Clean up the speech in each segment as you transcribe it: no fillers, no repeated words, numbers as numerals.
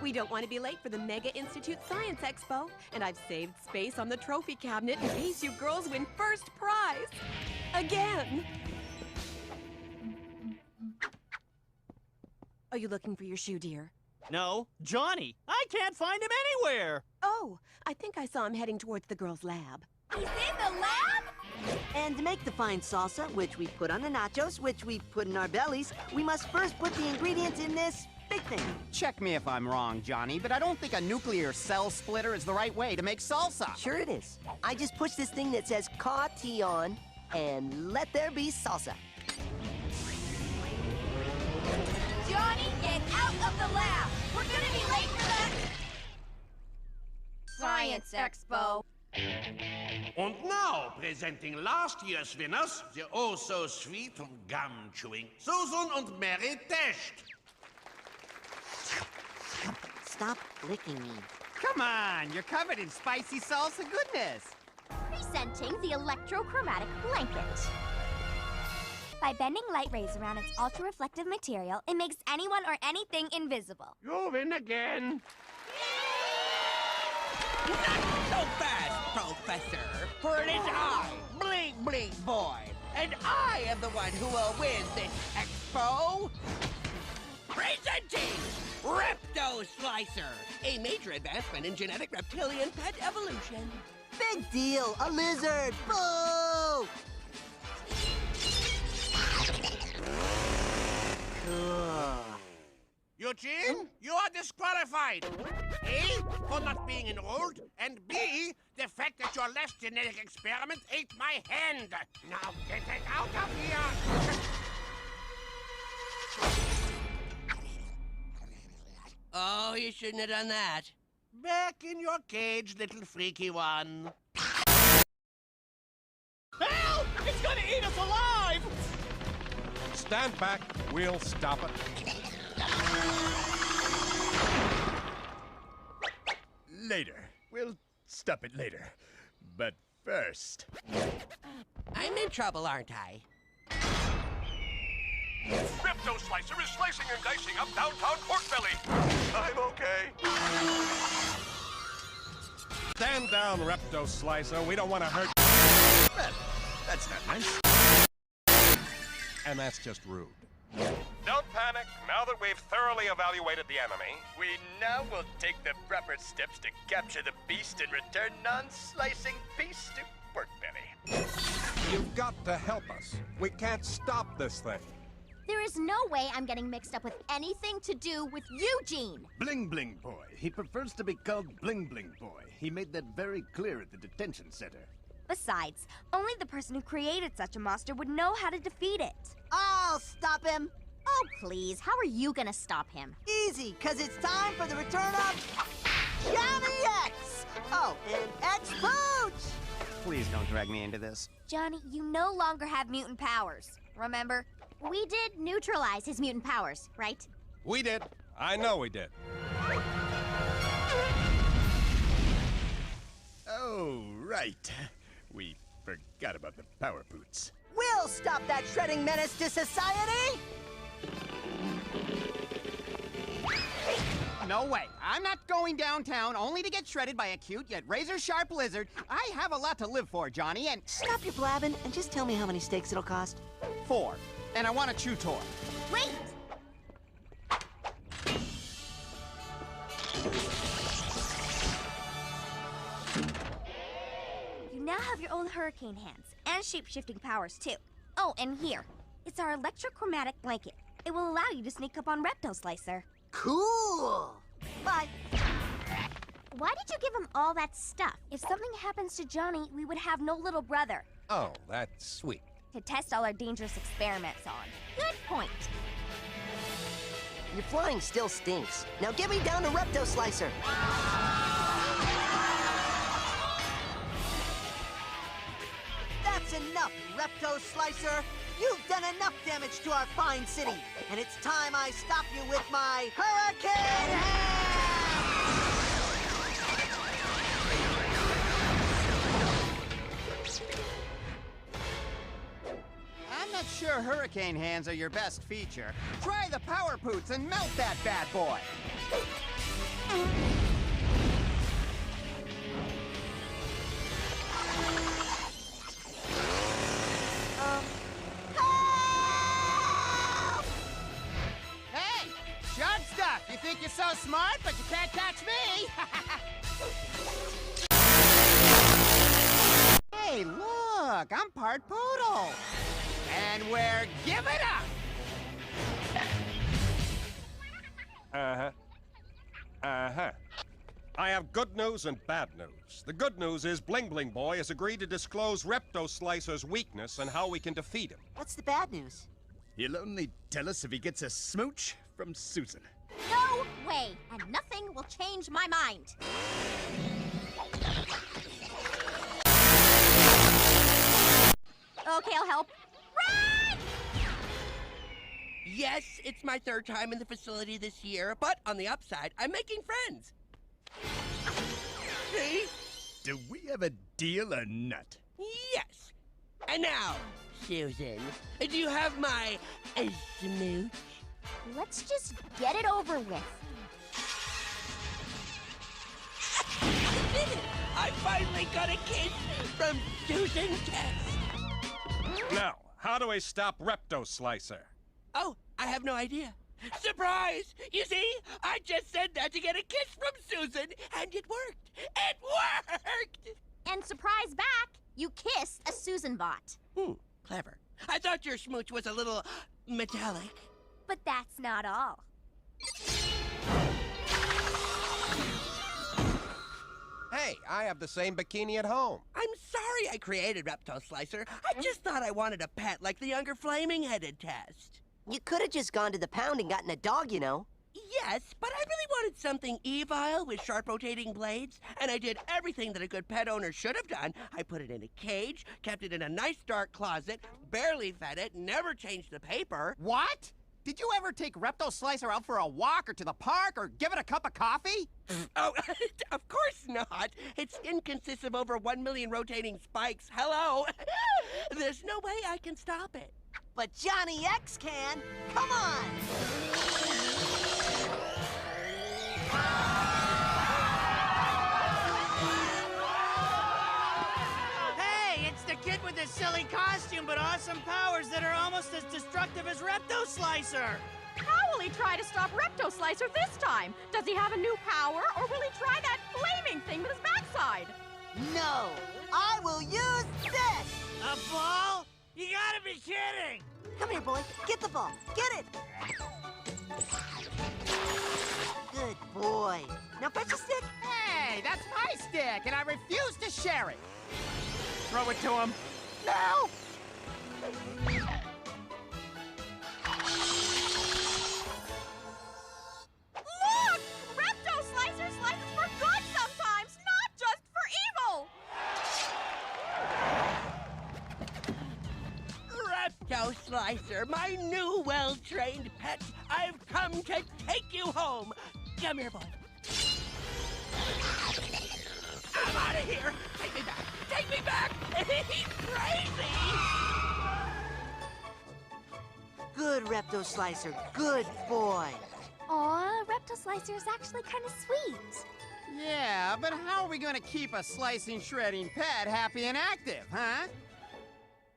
We don't want to be late for the Mega Institute Science Expo, and I've saved space on the trophy cabinet in case you girls win first prize. Again. Are you looking for your shoe, dear? No, Johnny. I can't find him anywhere. Oh, I think I saw him heading towards the girls' lab. He's in the lab? And to make the fine salsa, which we put on the nachos, which we put in our bellies, we must first put the ingredients in this big thing. Check me if I'm wrong, Johnny, but I don't think a nuclear cell splitter is the right way to make salsa. Sure it is. I just push this thing that says "Ca-T" on, and let there be salsa. Johnny, get out of the lab! We're gonna be late for the Science Expo. And now, presenting last year's winners, the oh-so-sweet gum-chewing Susan and Mary Tesch. Stop licking me. Come on, you're covered in spicy salsa goodness. Presenting the electrochromatic blanket. By bending light rays around its ultra-reflective material, it makes anyone or anything invisible. You win again. Not so fast, Professor, for it is I, Bling Bling Boy, and I am the one who will win this expo. Presenting Repto Slicer, a major advancement in genetic reptilian pet evolution. Big deal, a lizard! Boo! Eugene, you are disqualified. A, for not being enrolled, and B, the fact that your last genetic experiment ate my hand. Now get it out of here. Oh, you shouldn't have done that. Back in your cage, little freaky one. Help! It's gonna eat us alive! Stand back. We'll stop it. Later. We'll stop it later. But first... I'm in trouble, aren't I? Repto Slicer is slicing and dicing up downtown Pork Belly. I'm okay. Stand down, Repto Slicer. We don't want to hurt... Well, that's not nice. And that's just rude. Don't panic. Now that we've thoroughly evaluated the enemy, We now will take the proper steps to capture the beast and return non-slicing peace to Pork Belly. you've got to help us. We can't stop this thing. There is no way I'm getting mixed up with anything to do with Eugene. Bling Bling Boy. He prefers to be called Bling Bling Boy. He made that very clear at the detention center. Besides, only the person who created such a monster would know how to defeat it. I'll stop him. Oh, please, how are you gonna stop him? Easy, because it's time for the return of Johnny X! Oh, and X Pooch! Please don't drag me into this. Johnny, you no longer have mutant powers. Remember? We did neutralize his mutant powers, right? We did. I know we did. Oh, right. We forgot about the power boots. We'll stop that shredding menace to society! No way. I'm not going downtown only to get shredded by a cute yet razor-sharp lizard. I have a lot to live for, Johnny, and... Stop your blabbing and just tell me how many steaks it'll cost. 4. And I want a chew toy. Wait! You now have your own hurricane hands, and shape-shifting powers, too. Oh, and here. It's our electrochromatic blanket. It will allow you to sneak up on Repto Slicer. Cool! Bye. Why did you give him all that stuff? If something happens to Johnny, we would have no little brother Oh, that's sweet. to test all our dangerous experiments on. Good point. Your flying still stinks. Now get me down to Repto Slicer. That's enough, Repto Slicer. You've done enough damage to our fine city. And it's time I stop you with my Hurricane Hand! I'm not sure hurricane hands are your best feature. Try the power poots and melt that bad boy. Hey, short stuff. You think you're so smart, but you can't catch me. Hey, look, I'm part poodle. And we're giving up. I have good news and bad news. The good news is Bling Bling Boy has agreed to disclose Repto Slicer's weakness and how we can defeat him. What's the bad news? He'll only tell us if he gets a smooch from Susan. No way, and nothing will change my mind. Okay, I'll help. Run! Yes, it's my third time in the facility this year, but on the upside, I'm making friends. See? Do we have a deal or not? Yes. And now, Susan, do you have my smooch? Let's just get it over with. I finally got a kiss from Susan Test. Now, how do I stop Repto Slicer? Oh, I have no idea. Surprise! You see, I just said that to get a kiss from Susan, and it worked. It worked! And surprise back, you kissed a Susan bot. Clever. I thought your smooch was a little metallic. But that's not all. Hey, I have the same bikini at home. I'm sorry I created Repto Slicer. I just thought I wanted a pet like the younger Flaming-Headed Test. You could have just gone to the pound and gotten a dog, you know. Yes, but I really wanted something evil with sharp rotating blades, and I did everything that a good pet owner should have done. I put it in a cage, kept it in a nice dark closet, barely fed it, never changed the paper. What? Did you ever take Repto Slicer out for a walk or to the park or give it a cup of coffee? Oh, of course not. Its skin consists of over 1 million rotating spikes. Hello. There's no way I can stop it. But Johnny X can. Come on! Hey, it's the kid with the silly costume but awesome powers that are almost as destructive as Repto Slicer. How will he try to stop Repto Slicer this time? Does he have a new power, or will he try that flaming thing with his backside? No! I will use this! A ball? You gotta be kidding! Come here, boy. Get the ball. Get it! Good boy. Now fetch a stick. Hey, that's my stick, and I refuse to share it. Throw it to him. No! Look! Repto Slicer slices for good sometimes, not just for evil! Repto Slicer, my new well-trained pet, I've come to take you home. Come here, boy. I'm out of here. Take me back. Take me back. He's crazy. Good, Repto Slicer. Good boy. Aw, Repto Slicer is actually kind of sweet. Yeah, but how are we going to keep a slicing, shredding pet happy and active, huh?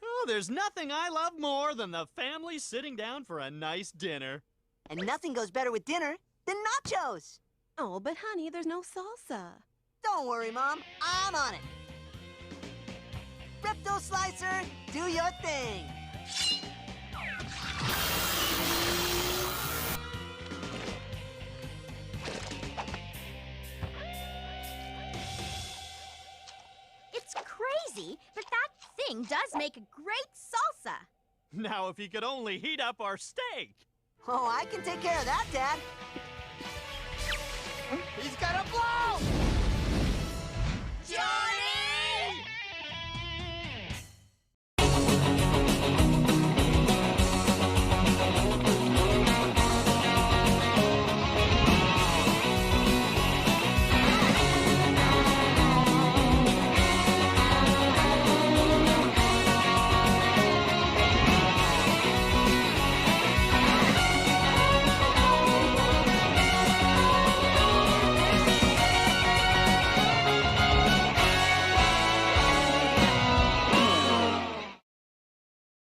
Oh, there's nothing I love more than the family sitting down for a nice dinner. And nothing goes better with dinner than nachos. Oh, but honey, there's no salsa. Don't worry, Mom. I'm on it. Repto Slicer, do your thing. It's crazy, but that thing does make a great salsa. Now, if he could only heat up our steak. Oh, I can take care of that, Dad. He's got a blow! Joe!